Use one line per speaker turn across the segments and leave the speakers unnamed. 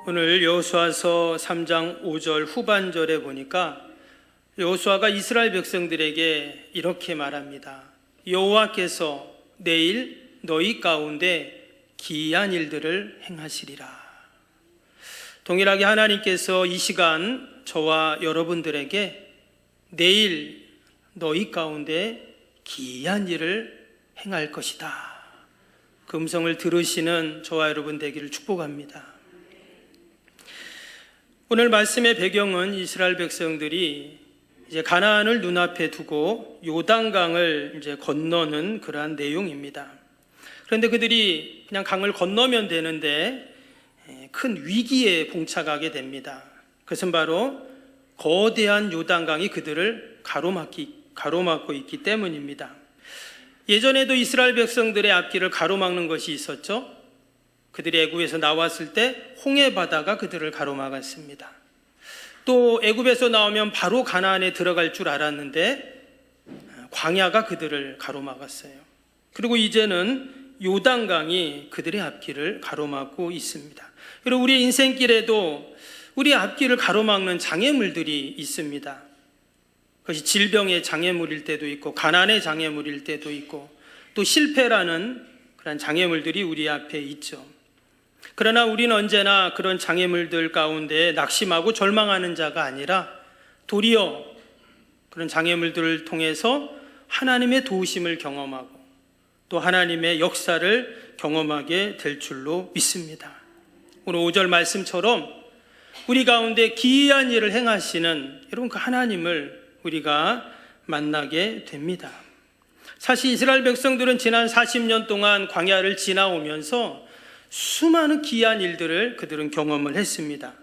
오늘 여호수아서 3장 5절 후반절에 보니까 여호수아가 이스라엘 백성들에게 이렇게 말합니다. 여호와께서 내일 너희 가운데 기이한 일들을 행하시리라. 동일하게 하나님께서 이 시간 저와 여러분들에게 내일 너희 가운데 기이한 일을 행할 것이다. 그 음성을 들으시는 저와 여러분 되기를 축복합니다. 오늘 말씀의 배경은 이스라엘 백성들이 이제 가나안을 눈앞에 두고 요단강을 이제 건너는 그러한 내용입니다. 그런데 그들이 그냥 강을 건너면 되는데 큰 위기에 봉착하게 됩니다. 그것은 바로 거대한 요단강이 그들을 가로막고 있기 때문입니다. 예전에도 이스라엘 백성들의 앞길을 가로막는 것이 있었죠. 그들이 애굽에서 나왔을 때 홍해 바다가 그들을 가로막았습니다. 또 애굽에서 나오면 바로 가나안에 들어갈 줄 알았는데 광야가 그들을 가로막았어요. 그리고 이제는 요단강이 그들의 앞길을 가로막고 있습니다. 그리고 우리 인생길에도 우리 앞길을 가로막는 장애물들이 있습니다. 그것이 질병의 장애물일 때도 있고 가난의 장애물일 때도 있고 또 실패라는 그런 장애물들이 우리 앞에 있죠. 그러나 우리는 언제나 그런 장애물들 가운데 낙심하고 절망하는 자가 아니라 도리어 그런 장애물들을 통해서 하나님의 도우심을 경험하고 또 하나님의 역사를 경험하게 될 줄로 믿습니다. 오늘 5절 말씀처럼 우리 가운데 기이한 일을 행하시는 여러분 그 하나님을 우리가 만나게 됩니다. 사실 이스라엘 백성들은 지난 40년 동안 광야를 지나오면서 수많은 기이한 일들을 그들은 경험을 했습니다.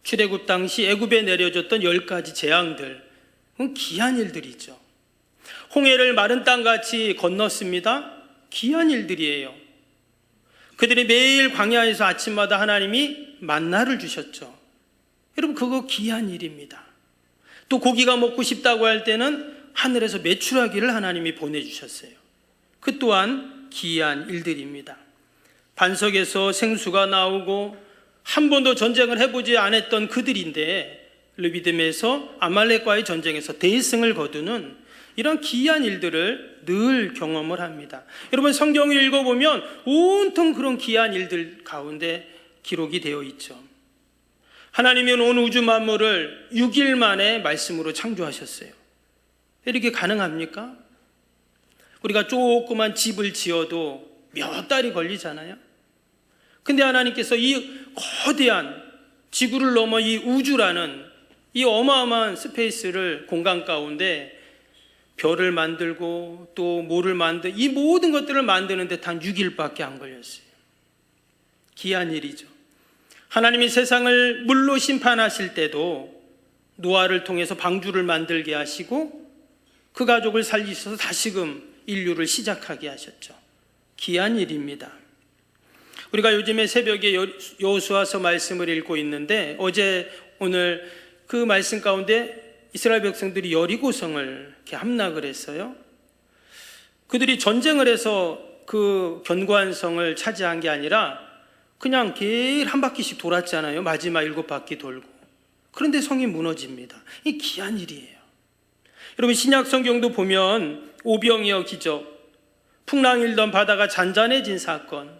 출애굽 당시 애굽에 내려졌던 10가지 재앙들, 그건 기이한 일들이죠. 홍해를 마른 땅같이 건넜습니다. 기이한 일들이에요. 그들이 매일 광야에서 아침마다 하나님이 만나를 주셨죠. 여러분 그거 기이한 일입니다. 또 고기가 먹고 싶다고 할 때는 하늘에서 메추라기를 하나님이 보내주셨어요. 그 또한 기이한 일들입니다. 반석에서 생수가 나오고 한 번도 전쟁을 해보지 않았던 그들인데 르비딤에서 아말렉과의 전쟁에서 대승을 거두는 이런 기이한 일들을 늘 경험을 합니다. 여러분 성경을 읽어보면 온통 그런 기이한 일들 가운데 기록이 되어 있죠. 하나님이 온 우주 만물을 6일 만에 말씀으로 창조하셨어요. 이렇게 가능합니까? 우리가 조그만 집을 지어도 몇 달이 걸리잖아요. 근데 하나님께서 이 거대한 지구를 넘어 이 우주라는 이 어마어마한 스페이스를 공간 가운데 별을 만들고 또 뭐를 이 모든 것들을 만드는데 단 6일밖에 안 걸렸어요. 기이한 일이죠. 하나님이 세상을 물로 심판하실 때도 노아를 통해서 방주를 만들게 하시고 그 가족을 살리셔서 다시금 인류를 시작하게 하셨죠. 기이한 일입니다. 우리가 요즘에 새벽에 여호수아서 말씀을 읽고 있는데 오늘 그 말씀 가운데 이스라엘 백성들이 여리고성을 이렇게 함락을 했어요. 그들이 전쟁을 해서 그 견고한 성을 차지한 게 아니라 그냥 길 한 바퀴씩 돌았잖아요. 마지막 7바퀴 돌고. 그런데 성이 무너집니다. 이 기이한 일이에요. 여러분 신약 성경도 보면 오병이어 기적, 풍랑 일던 바다가 잔잔해진 사건,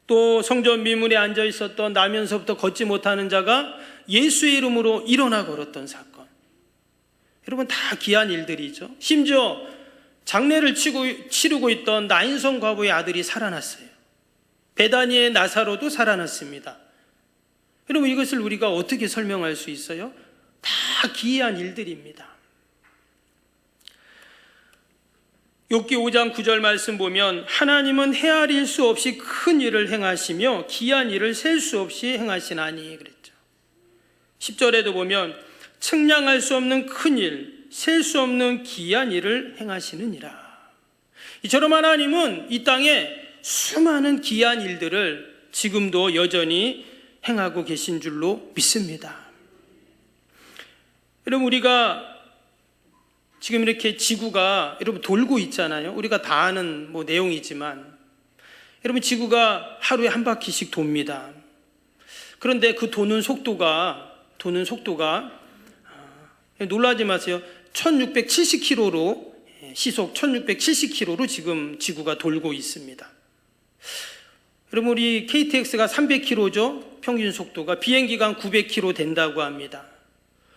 또 성전 미문에 앉아 있었던 나면서부터 걷지 못하는 자가 예수의 이름으로 일어나 걸었던 사건. 여러분 다 기이한 일들이죠. 심지어 장례를 치르고 있던 나인성 과부의 아들이 살아났어요. 베다니의 나사로도 살아났습니다. 여러분 이것을 우리가 어떻게 설명할 수 있어요? 다 기이한 일들입니다. 욥기 5장 9절 말씀 보면 하나님은 헤아릴 수 없이 큰 일을 행하시며 기이한 일을 셀 수 없이 행하시나니 그랬죠. 10절에도 보면 측량할 수 없는 큰 일, 셀 수 없는 기이한 일을 행하시느니라. 이처럼 하나님은 이 땅에 수많은 기이한 일들을 지금도 여전히 행하고 계신 줄로 믿습니다. 여러분 우리가 지금 이렇게 지구가 여러분 돌고 있잖아요. 우리가 다 아는 내용이지만 여러분 지구가 하루에 한 바퀴씩 돕니다. 그런데 그 도는 속도가 놀라지 마세요. 1670km로 시속 1670km로 지금 지구가 돌고 있습니다. 여러분, 우리 KTX가 300km죠. 평균 속도가. 비행기가 900km 된다고 합니다.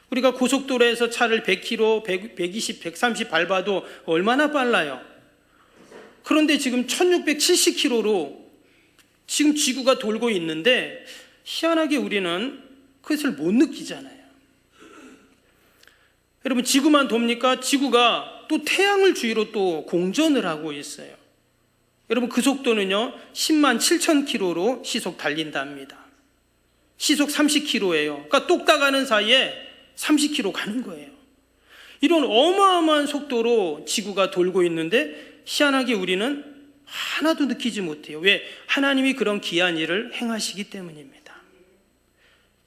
우리가 고속도로에서 차를 100km, 120, 130 밟아도 얼마나 빨라요. 그런데 지금 1670km로 지금 지구가 돌고 있는데 희한하게 우리는 그것을 못 느끼잖아요. 여러분, 지구만 돕니까? 지구가 또 태양을 주위로 또 공전을 하고 있어요. 여러분, 그 속도는요 10만 7천 km로 시속 달린답니다. 시속 30km예요. 그러니까 똑딱 가는 사이에 30km 가는 거예요. 이런 어마어마한 속도로 지구가 돌고 있는데 희한하게 우리는 하나도 느끼지 못해요. 왜? 하나님이 그런 귀한 일을 행하시기 때문입니다.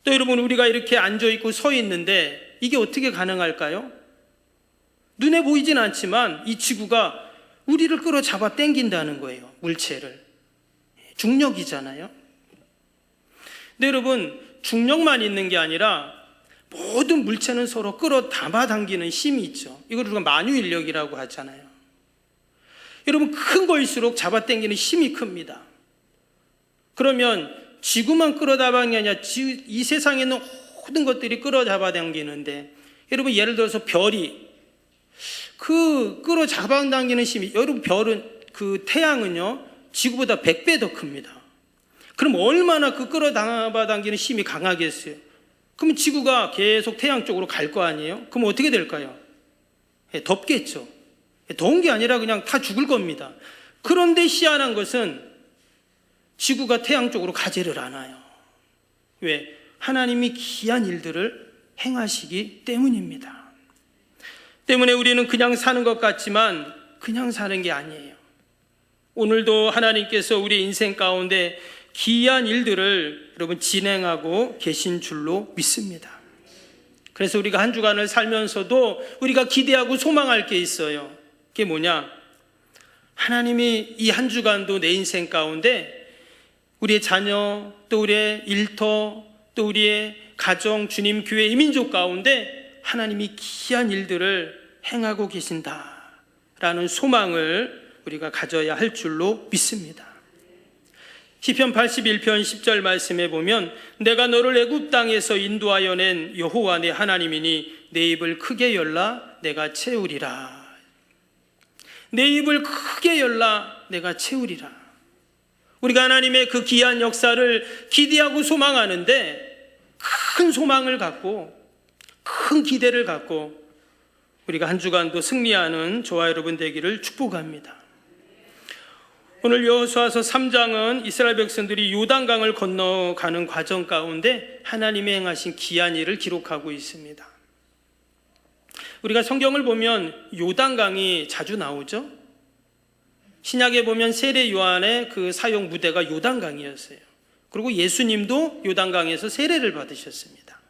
또 여러분, 우리가 이렇게 앉아있고 서 있는데 이게 어떻게 가능할까요? 눈에 보이진 않지만 이 지구가 우리를 끌어잡아 당긴다는 거예요. 물체를. 중력이잖아요. 근데 여러분, 중력만 있는 게 아니라 모든 물체는 서로 끌어당기는 힘이 있죠. 이걸 우리가 만유인력이라고 하잖아요. 여러분, 큰 거일수록 잡아당기는 힘이 큽니다. 그러면 지구만 끌어당기는 게 아니라 이 세상에 있는 모든 것들이 끌어잡아당기는데, 여러분 예를 들어서 별이 그 끌어잡아당기는 힘이, 여러분 그 태양은요 지구보다 100배 더 큽니다. 그럼 얼마나 그 끌어잡아당기는 힘이 강하겠어요? 그러면 지구가 계속 태양 쪽으로 갈 거 아니에요? 그럼 어떻게 될까요? 덥겠죠. 더운 게 아니라 그냥 다 죽을 겁니다. 그런데 희한한 것은 지구가 태양 쪽으로 가지를 않아요. 왜? 하나님이 귀한 일들을 행하시기 때문입니다. 때문에 우리는 그냥 사는 것 같지만 그냥 사는 게 아니에요. 오늘도 하나님께서 우리 인생 가운데 귀한 일들을 여러분 진행하고 계신 줄로 믿습니다. 그래서 우리가 한 주간을 살면서도 우리가 기대하고 소망할 게 있어요. 그게 뭐냐? 하나님이 이 한 주간도 내 인생 가운데 우리의 자녀, 또 우리의 일터, 또 우리의 가정, 주님 교회, 이민족 가운데 하나님이 귀한 일들을 행하고 계신다라는 소망을 우리가 가져야 할 줄로 믿습니다. 시편 81편 10절 말씀에 보면 내가 너를 애굽 땅에서 인도하여 낸 여호와 내 하나님이니 내 입을 크게 열라 내가 채우리라. 내 입을 크게 열라 내가 채우리라. 우리가 하나님의 그 귀한 역사를 기대하고 소망하는데 큰 소망을 갖고 큰 기대를 갖고 우리가 한 주간도 승리하는 저와 여러분 되기를 축복합니다. 오늘 여호수아서 3장은 이스라엘 백성들이 요단강을 건너가는 과정 가운데 하나님의 행하신 귀한 일을 기록하고 있습니다. 우리가 성경을 보면 요단강이 자주 나오죠. 신약에 보면 세례 요한의 그 사용 무대가 요단강이었어요. 그리고 예수님도 요단강에서 세례를 받으셨습니다.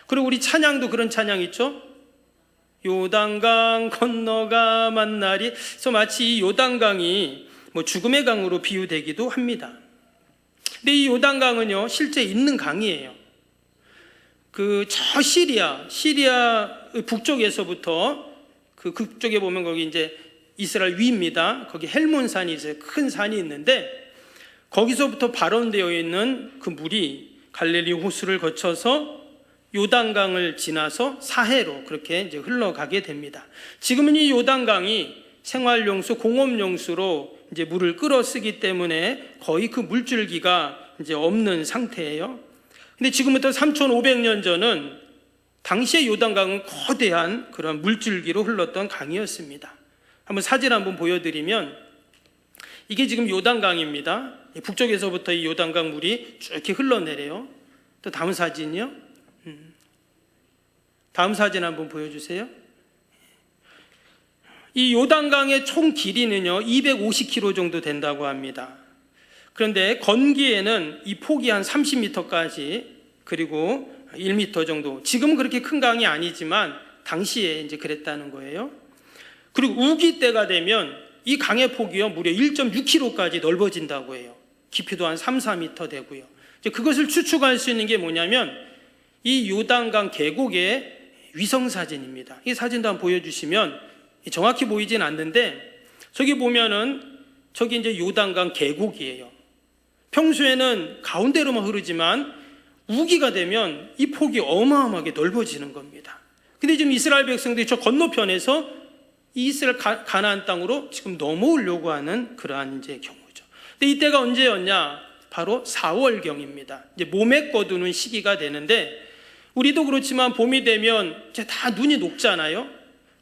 그리고 우리 찬양도 그런 찬양 있죠. 요단강 건너가 만나리. 그래서 마치 이 요단강이 죽음의 강으로 비유되기도 합니다. 근데 이 요단강은요 실제 있는 강이에요. 저 시리아 북쪽에서부터 그 북쪽에 보면 거기 이제 이스라엘 위입니다. 거기 헬몬산이 있어요. 큰 산이 있는데 거기서부터 발원되어 있는 그 물이 갈릴리 호수를 거쳐서 요단강을 지나서 사해로 그렇게 이제 흘러가게 됩니다. 지금은 이 요단강이 생활용수, 공업용수로 이제 물을 끌어 쓰기 때문에 거의 그 물줄기가 이제 없는 상태예요. 근데 지금부터 3,500년 전은 당시의 요단강은 거대한 그런 물줄기로 흘렀던 강이었습니다. 한번 사진 한번 보여드리면 이게 지금 요단강입니다. 북쪽에서부터 이 요단강 물이 쭉 이렇게 흘러내려요. 또 다음 사진이요. 다음 사진 한번 보여주세요. 이 요단강의 총 길이는요 250km 정도 된다고 합니다. 그런데 건기에는 이 폭이 한 30m까지 그리고 1m 정도, 지금은 그렇게 큰 강이 아니지만 당시에 이제 그랬다는 거예요. 그리고 우기 때가 되면 이 강의 폭이요 무려 1.6km까지 넓어진다고 해요. 깊이도 한 3, 4m 되고요. 이제 그것을 추측할 수 있는 게 뭐냐면 이 요단강 계곡의 위성 사진입니다. 이 사진도 한번 보여주시면 정확히 보이진 않는데 저기 보면은 저기 이제 요단강 계곡이에요. 평소에는 가운데로만 흐르지만 우기가 되면 이 폭이 어마어마하게 넓어지는 겁니다. 근데 지금 이스라엘 백성들이 저 건너편에서 이 이스라엘 가나안 땅으로 지금 넘어오려고 하는 그러한 이제 경우죠. 근데 이때가 언제였냐? 바로 4월경입니다. 이제 몸에 거두는 시기가 되는데 우리도 그렇지만 봄이 되면 이제 다 눈이 녹잖아요.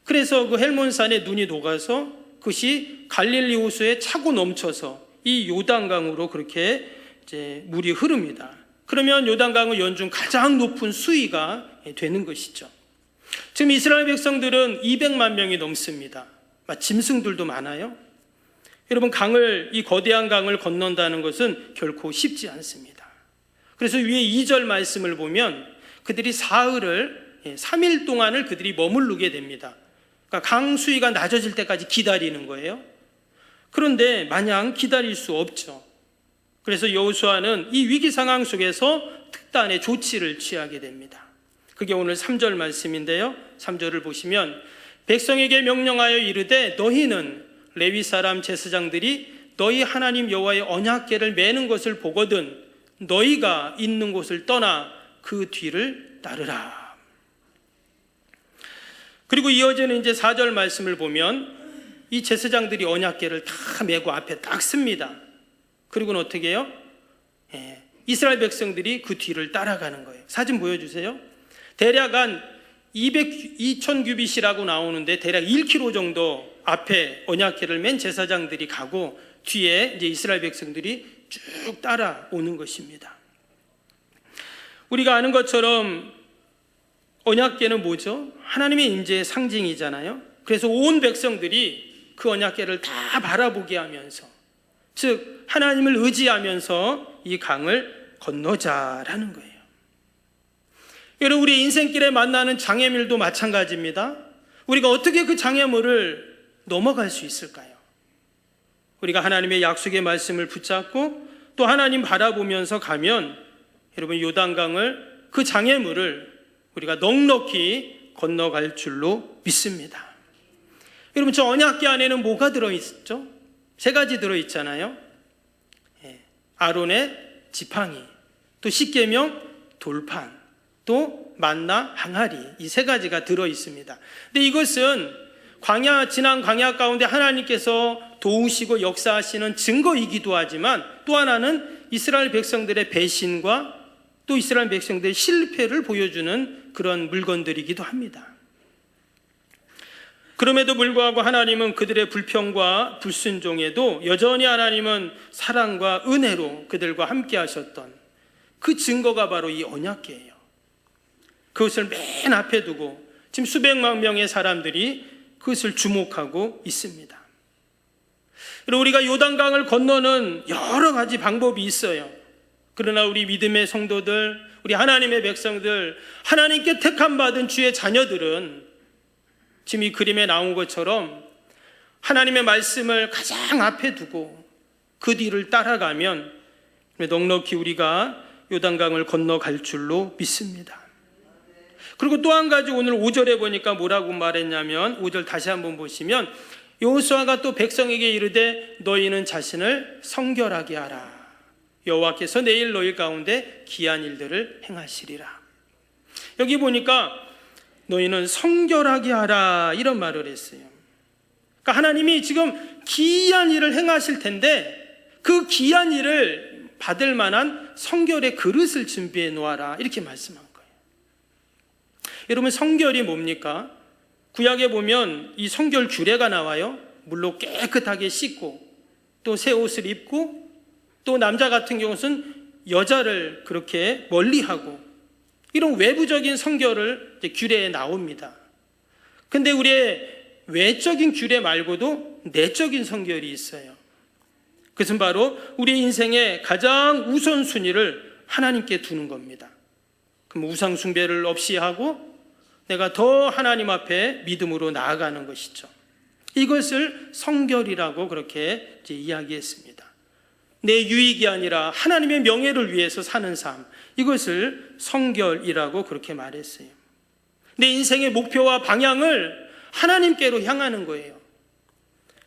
그래서 그 헬몬산에 눈이 녹아서 그것이 갈릴리 호수에 차고 넘쳐서 이 요단강으로 그렇게 이제 물이 흐릅니다. 그러면 요단강은 연중 가장 높은 수위가 되는 것이죠. 지금 이스라엘 백성들은 200만 명이 넘습니다. 짐승들도 많아요. 여러분, 이 거대한 강을 건넌다는 것은 결코 쉽지 않습니다. 그래서 위에 2절 말씀을 보면 그들이 사흘을 3일 동안을 그들이 머무르게 됩니다. 그러니까 강 수위가 낮아질 때까지 기다리는 거예요. 그런데 마냥 기다릴 수 없죠. 그래서 여호수아는 이 위기 상황 속에서 특단의 조치를 취하게 됩니다. 그게 오늘 3절 말씀인데요. 3절을 보시면 백성에게 명령하여 이르되 너희는 레위 사람 제사장들이 너희 하나님 여호와의 언약궤를 매는 것을 보거든 너희가 있는 곳을 떠나 그 뒤를 따르라. 그리고 이어지는 이제 4절 말씀을 보면 이 제사장들이 언약궤를 다 메고 앞에 딱 씁니다. 그리고는 어떻게 해요? 이스라엘 백성들이 그 뒤를 따라가는 거예요. 사진 보여주세요. 대략 한 2000규빗이라고 나오는데 대략 1km 정도 앞에 언약궤를 맨 제사장들이 가고 뒤에 이제 이스라엘 백성들이 쭉 따라오는 것입니다. 우리가 아는 것처럼 언약궤는 뭐죠? 하나님의 임재의 상징이잖아요. 그래서 온 백성들이 그 언약궤를 다 바라보게 하면서, 즉 하나님을 의지하면서 이 강을 건너자라는 거예요. 여러분, 우리 인생길에 만나는 장애물도 마찬가지입니다. 우리가 어떻게 그 장애물을 넘어갈 수 있을까요? 우리가 하나님의 약속의 말씀을 붙잡고 또 하나님 바라보면서 가면 여러분, 요단강을, 그 장애물을 우리가 넉넉히 건너갈 줄로 믿습니다. 여러분, 저 언약궤 안에는 뭐가 들어있죠? 3가지 들어있잖아요. 아론의 지팡이, 또 십계명 돌판, 또 만나 항아리, 이 3가지가 들어있습니다. 근데 이것은 지난 광야 가운데 하나님께서 도우시고 역사하시는 증거이기도 하지만 또 하나는 이스라엘 백성들의 배신과 또 이스라엘 백성들의 실패를 보여주는 그런 물건들이기도 합니다. 그럼에도 불구하고 하나님은 그들의 불평과 불순종에도 여전히 하나님은 사랑과 은혜로 그들과 함께 하셨던 그 증거가 바로 이 언약궤예요. 그것을 맨 앞에 두고 지금 수백만 명의 사람들이 그것을 주목하고 있습니다. 그리고 우리가 요단강을 건너는 여러 가지 방법이 있어요. 그러나 우리 믿음의 성도들, 우리 하나님의 백성들, 하나님께 택함받은 주의 자녀들은 지금 이 그림에 나온 것처럼 하나님의 말씀을 가장 앞에 두고 그 뒤를 따라가면 넉넉히 우리가 요단강을 건너갈 줄로 믿습니다. 그리고 또 한 가지 오늘 5절에 보니까 뭐라고 말했냐면 5절 다시 한번 보시면 여호수아가 또 백성에게 이르되 너희는 자신을 성결하게 하라. 여호와께서 내일 너희 가운데 기이한 일들을 행하시리라. 여기 보니까 너희는 성결하게 하라 이런 말을 했어요. 그러니까 하나님이 지금 기이한 일을 행하실 텐데 그 기이한 일을 받을 만한 성결의 그릇을 준비해 놓아라 이렇게 말씀한 거예요. 여러분, 성결이 뭡니까? 구약에 보면 이 성결 규례가 나와요. 물로 깨끗하게 씻고 또 새 옷을 입고 또 남자 같은 경우는 여자를 그렇게 멀리하고 이런 외부적인 성결을 규례에 나옵니다. 근데 우리의 외적인 규례 말고도 내적인 성결이 있어요. 그것은 바로 우리 인생의 가장 우선순위를 하나님께 두는 겁니다. 그럼 우상 숭배를 없이 하고 내가 더 하나님 앞에 믿음으로 나아가는 것이죠. 이것을 성결이라고 그렇게 이야기했습니다. 내 유익이 아니라 하나님의 명예를 위해서 사는 삶, 이것을 성결이라고 그렇게 말했어요. 내 인생의 목표와 방향을 하나님께로 향하는 거예요.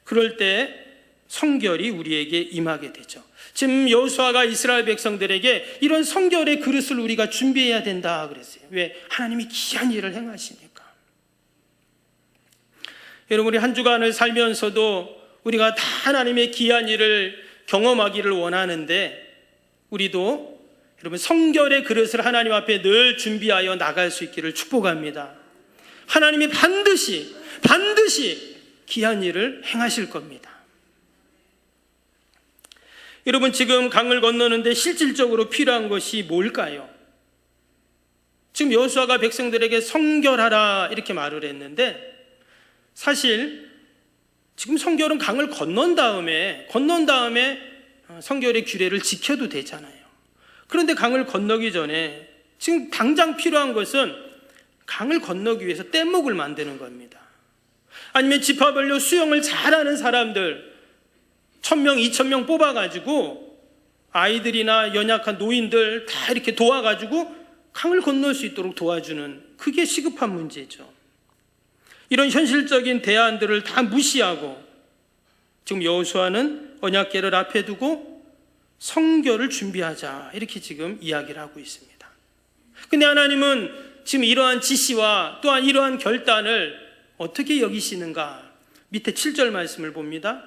그럴 때 성결이 우리에게 임하게 되죠. 지금 여호수아가 이스라엘 백성들에게 이런 성결의 그릇을 우리가 준비해야 된다 그랬어요. 왜? 하나님이 귀한 일을 행하시니까. 여러분, 우리 한 주간을 살면서도 우리가 다 하나님의 귀한 일을 경험하기를 원하는데, 우리도 여러분 성결의 그릇을 하나님 앞에 늘 준비하여 나갈 수 있기를 축복합니다. 하나님이 반드시 귀한 일을 행하실 겁니다. 여러분, 지금 강을 건너는데 실질적으로 필요한 것이 뭘까요? 지금 여호수아가 백성들에게 성결하라 이렇게 말을 했는데, 사실 지금 성결은 강을 건넌 다음에 성결의 규례를 지켜도 되잖아요. 그런데 강을 건너기 전에 지금 당장 필요한 것은 강을 건너기 위해서 뗏목을 만드는 겁니다. 아니면 지파별로 수영을 잘하는 사람들 1,000명, 2,000명 뽑아가지고 아이들이나 연약한 노인들 다 이렇게 도와가지고 강을 건널 수 있도록 도와주는, 그게 시급한 문제죠. 이런 현실적인 대안들을 다 무시하고 지금 여호수아는 언약궤를 앞에 두고 성결을 준비하자 이렇게 지금 이야기를 하고 있습니다. 근데 하나님은 지금 이러한 지시와 또한 이러한 결단을 어떻게 여기시는가? 밑에 7절 말씀을 봅니다.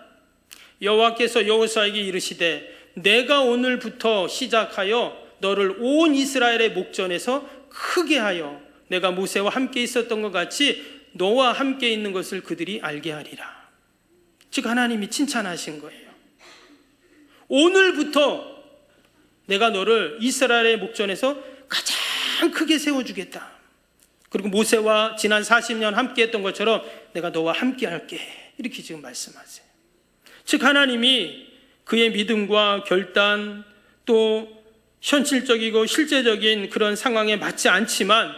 여호와께서 여호수아에게 이르시되 내가 오늘부터 시작하여 너를 온 이스라엘의 목전에서 크게 하여 내가 모세와 함께 있었던 것 같이 너와 함께 있는 것을 그들이 알게 하리라. 즉 하나님이 칭찬하신 거예요. 오늘부터 내가 너를 이스라엘의 목전에서 가장 크게 세워주겠다. 그리고 모세와 지난 40년 함께 했던 것처럼 내가 너와 함께 할게. 이렇게 지금 말씀하세요. 즉 하나님이 그의 믿음과 결단, 또 현실적이고 실제적인 그런 상황에 맞지 않지만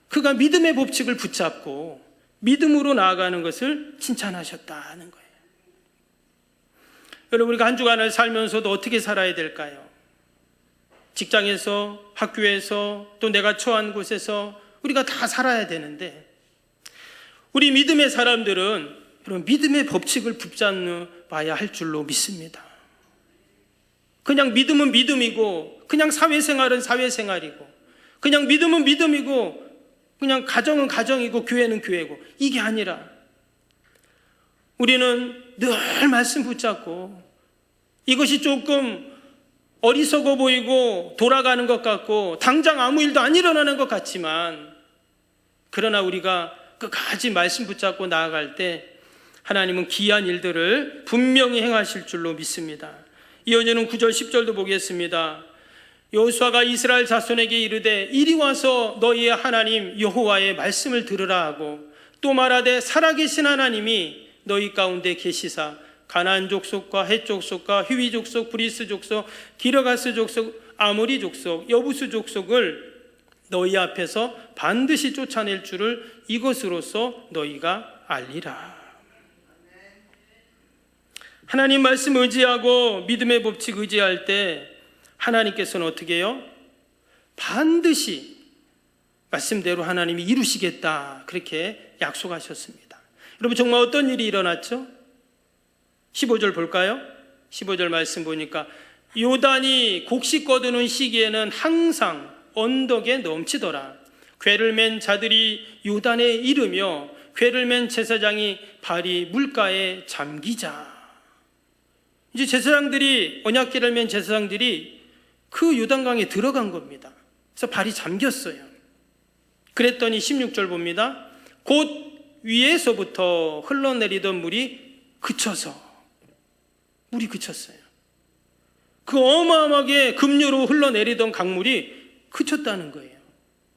그가 믿음의 법칙을 붙잡고 믿음으로 나아가는 것을 칭찬하셨다는 거예요. 여러분, 우리가 한 주간을 살면서도 어떻게 살아야 될까요? 직장에서, 학교에서, 또 내가 처한 곳에서 우리가 다 살아야 되는데, 우리 믿음의 사람들은 여러분 믿음의 법칙을 붙잡아야 할 줄로 믿습니다. 그냥 믿음은 믿음이고, 그냥 사회생활은 사회생활이고, 그냥 믿음은 믿음이고, 그냥 가정은 가정이고, 교회는 교회고, 이게 아니라 우리는 늘 말씀 붙잡고, 이것이 조금 어리석어 보이고 돌아가는 것 같고 당장 아무 일도 안 일어나는 것 같지만, 그러나 우리가 끝까지 말씀 붙잡고 나아갈 때 하나님은 귀한 일들을 분명히 행하실 줄로 믿습니다. 이어지는 9절 10절도 보겠습니다. 여호수아가 이스라엘 자손에게 이르되 이리 와서 너희의 하나님 여호와의 말씀을 들으라 하고, 또 말하되 살아계신 하나님이 너희 가운데 계시사 가나안 족속과 헷 족속과 휘위 족속, 브리스 족속, 기르가스 족속, 아모리 족속, 여부스 족속을 너희 앞에서 반드시 쫓아낼 줄을 이것으로써 너희가 알리라. 하나님 말씀 의지하고 믿음의 법칙 의지할 때 하나님께서는 어떻게 해요? 반드시 말씀대로 하나님이 이루시겠다, 그렇게 약속하셨습니다. 여러분, 정말 어떤 일이 일어났죠? 15절 볼까요? 15절 말씀 보니까 요단이 곡식 거두는 시기에는 항상 언덕에 넘치더라. 궤를 맨 자들이 요단에 이르며 궤를 맨 제사장이 발이 물가에 잠기자. 이제 제사장들이, 언약궤를 맨 제사장들이 그 요단강에 들어간 겁니다. 그래서 발이 잠겼어요. 그랬더니 16절 봅니다. 곧 위에서부터 흘러내리던 물이 그쳤어요. 그 어마어마하게 급류로 흘러내리던 강물이 그쳤다는 거예요.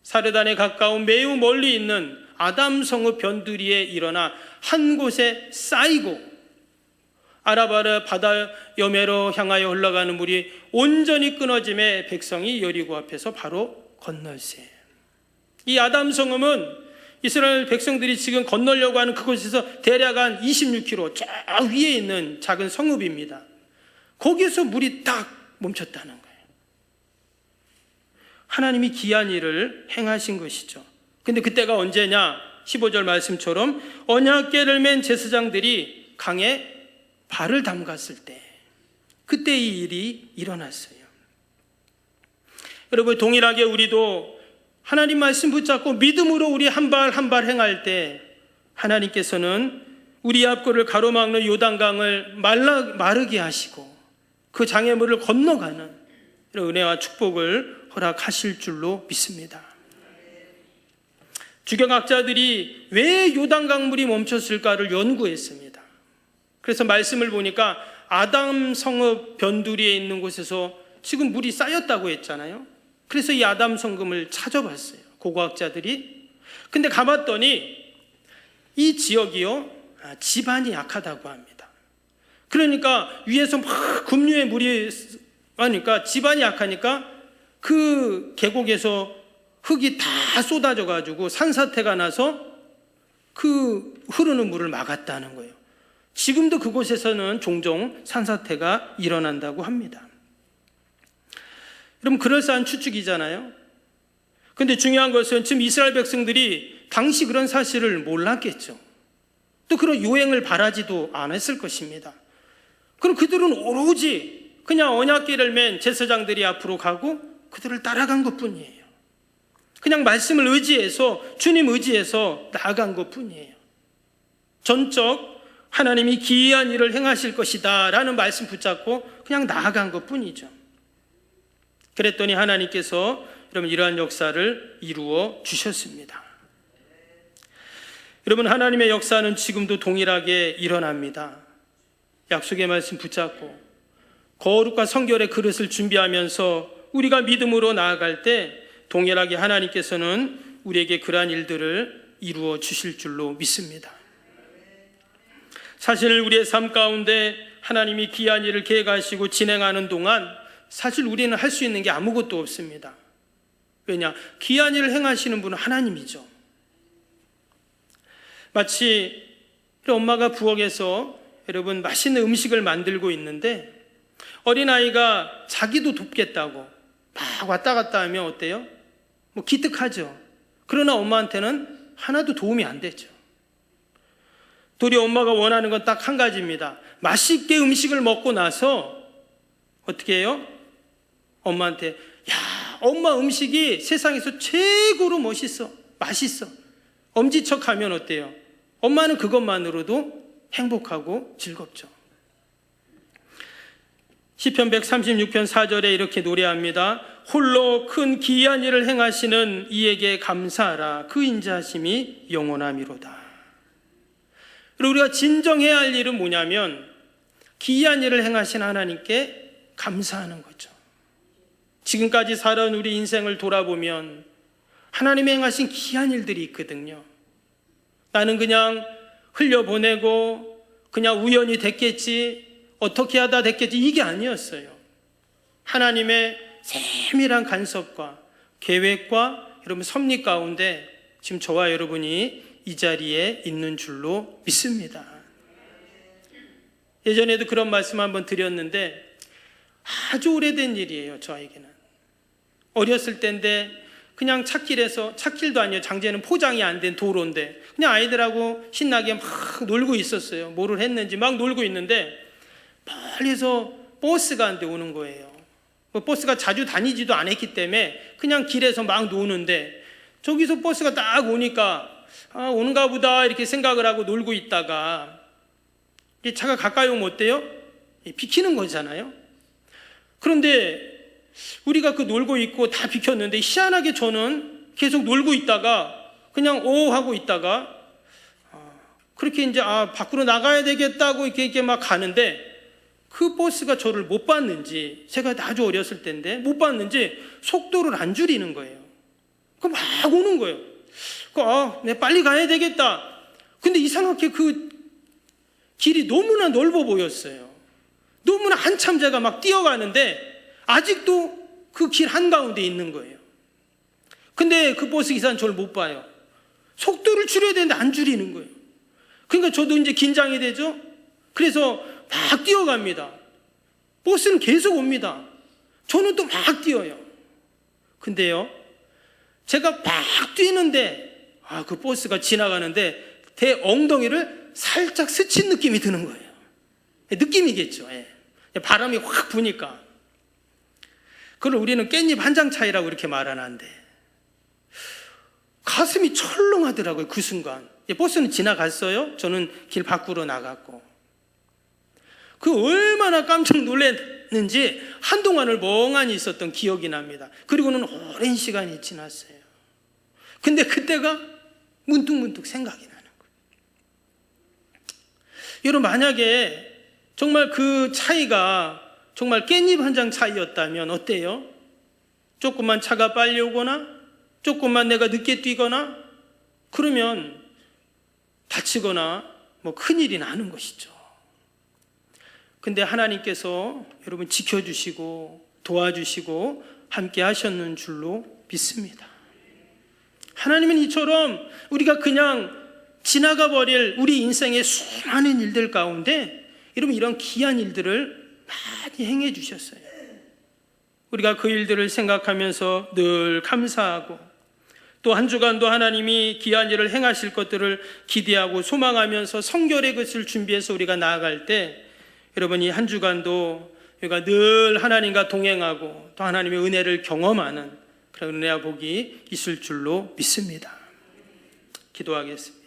사르단에 가까운 매우 멀리 있는 아담성읍 변두리에 일어나 한 곳에 쌓이고, 아라바르 바다 여매로 향하여 흘러가는 물이 온전히 끊어짐에 백성이 여리고 앞에서 바로 건널세. 이 아담성읍은 이스라엘 백성들이 지금 건너려고 하는 그곳에서 대략 한 26km 저 위에 있는 작은 성읍입니다. 거기에서 물이 딱 멈췄다는 거예요. 하나님이 기이한 일을 행하신 것이죠. 근데 그때가 언제냐? 15절 말씀처럼 언약궤를 맨 제사장들이 강에 발을 담갔을 때, 그때 이 일이 일어났어요. 여러분, 동일하게 우리도 하나님 말씀 붙잡고 믿음으로 우리 한 발 한 발 행할 때 하나님께서는 우리 앞길을 가로막는 요단강을 마르게 하시고 그 장애물을 건너가는 이런 은혜와 축복을 허락하실 줄로 믿습니다. 주경학자들이 왜 요단강물이 멈췄을까를 연구했습니다. 그래서 말씀을 보니까 아담 성읍 변두리에 있는 곳에서 지금 물이 쌓였다고 했잖아요. 그래서 이 아담 성금을 찾아봤어요, 고고학자들이. 근데 가봤더니 이 지역이요, 지반이 약하다고 합니다. 그러니까 위에서 막 급류의 물이 하니까 지반이 약하니까 그 계곡에서 흙이 다 쏟아져 가지고 산사태가 나서 그 흐르는 물을 막았다는 거예요. 지금도 그곳에서는 종종 산사태가 일어난다고 합니다. 여러분, 그럴싸한 추측이잖아요. 그런데 중요한 것은 지금 이스라엘 백성들이 당시 그런 사실을 몰랐겠죠. 또 그런 요행을 바라지도 않았을 것입니다. 그럼 그들은 오로지 그냥 언약궤를 맨 제사장들이 앞으로 가고 그들을 따라간 것뿐이에요. 그냥 말씀을 의지해서, 주님 의지해서 나아간 것뿐이에요. 전적 하나님이 기이한 일을 행하실 것이다 라는 말씀 붙잡고 그냥 나아간 것뿐이죠. 그랬더니 하나님께서 여러분 이러한 역사를 이루어 주셨습니다. 여러분, 하나님의 역사는 지금도 동일하게 일어납니다. 약속의 말씀 붙잡고 거룩과 성결의 그릇을 준비하면서 우리가 믿음으로 나아갈 때 동일하게 하나님께서는 우리에게 그러한 일들을 이루어 주실 줄로 믿습니다. 사실 우리의 삶 가운데 하나님이 귀한 일을 계획하시고 진행하는 동안 사실 우리는 할 수 있는 게 아무것도 없습니다. 왜냐? 귀한 일을 행하시는 분은 하나님이죠. 마치 엄마가 부엌에서 여러분 맛있는 음식을 만들고 있는데 어린아이가 자기도 돕겠다고 막 왔다 갔다 하면 어때요? 뭐 기특하죠. 그러나 엄마한테는 하나도 도움이 안 되죠. 도리어 엄마가 원하는 건 딱 한 가지입니다. 맛있게 음식을 먹고 나서 어떻게 해요? 엄마한테, 야, 엄마 음식이 세상에서 최고로 멋있어, 맛있어, 엄지척하면 어때요? 엄마는 그것만으로도 행복하고 즐겁죠. 시편 136편 4절에 이렇게 노래합니다. 홀로 큰 기이한 일을 행하시는 이에게 감사하라. 그 인자하심이 영원함이로다. 그리고 우리가 진정해야 할 일은 뭐냐면 기이한 일을 행하신 하나님께 감사하는 거죠. 지금까지 살아온 우리 인생을 돌아보면 하나님이 행하신 기이한 일들이 있거든요. 나는 그냥 흘려보내고 그냥 우연히 됐겠지, 어떻게 하다 됐겠지, 이게 아니었어요. 하나님의 세밀한 간섭과 계획과 여러분 섭리 가운데 지금 저와 여러분이 이 자리에 있는 줄로 믿습니다. 예전에도 그런 말씀 한번 드렸는데 아주 오래된 일이에요. 저에게는 어렸을 때인데 그냥 찻길도 아니에요. 장제는 포장이 안 된 도로인데 그냥 아이들하고 신나게 막 놀고 있었어요. 뭐를 했는지 막 놀고 있는데 멀리서 버스가 한 대 오는 거예요. 버스가 자주 다니지도 않았기 때문에 그냥 길에서 막 노는데 저기서 버스가 딱 오니까 오는가 보다 이렇게 생각을 하고 놀고 있다가 차가 가까이 오면 어때요? 비키는 거잖아요. 그런데 우리가 그 놀고 있고 다 비켰는데 희한하게 저는 계속 놀고 있다가 그냥 오 하고 있다가 그렇게 이제 밖으로 나가야 되겠다고 이렇게 막 가는데 그 버스가 저를 못 봤는지, 제가 아주 어렸을 때인데 못 봤는지 속도를 안 줄이는 거예요. 그 막 오는 거예요. 내가 빨리 가야 되겠다. 근데 이상하게 그 길이 너무나 넓어 보였어요. 너무나 한참 제가 막 뛰어가는데 아직도 그 길 한가운데 있는 거예요. 근데 그 버스 기사는 저를 못 봐요. 속도를 줄여야 되는데 안 줄이는 거예요. 그러니까 저도 이제 긴장이 되죠. 그래서 막 뛰어갑니다. 버스는 계속 옵니다. 저는 또 막 뛰어요. 근데요, 제가 막 뛰는데 그 버스가 지나가는데 제 엉덩이를 살짝 스친 느낌이 드는 거예요. 느낌이겠죠. 바람이 확 부니까. 그걸 우리는 깻잎 한 장 차이라고 이렇게 말하는데 가슴이 철렁하더라고요. 그 순간. 버스는 지나갔어요. 저는 길 밖으로 나갔고. 그 얼마나 깜짝 놀랐는지 한동안을 멍하니 있었던 기억이 납니다. 그리고는 오랜 시간이 지났어요. 근데 그때가 문득문득 생각이 나는 거예요. 여러분, 만약에 정말 그 차이가 정말 깻잎 한 장 차이였다면 어때요? 조금만 차가 빨리 오거나 조금만 내가 늦게 뛰거나 그러면 다치거나 큰일이 나는 것이죠. 근데 하나님께서 여러분 지켜주시고 도와주시고 함께 하셨는 줄로 믿습니다. 하나님은 이처럼 우리가 그냥 지나가 버릴 우리 인생의 수많은 일들 가운데 여러분 이런 귀한 일들을 많이 행해 주셨어요. 우리가 그 일들을 생각하면서 늘 감사하고 또 한 주간도 하나님이 귀한 일을 행하실 것들을 기대하고 소망하면서 성결의 것을 준비해서 우리가 나아갈 때 여러분 이 한 주간도 우리가 늘 하나님과 동행하고 또 하나님의 은혜를 경험하는 그런 은혜와 복이 있을 줄로 믿습니다. 기도하겠습니다.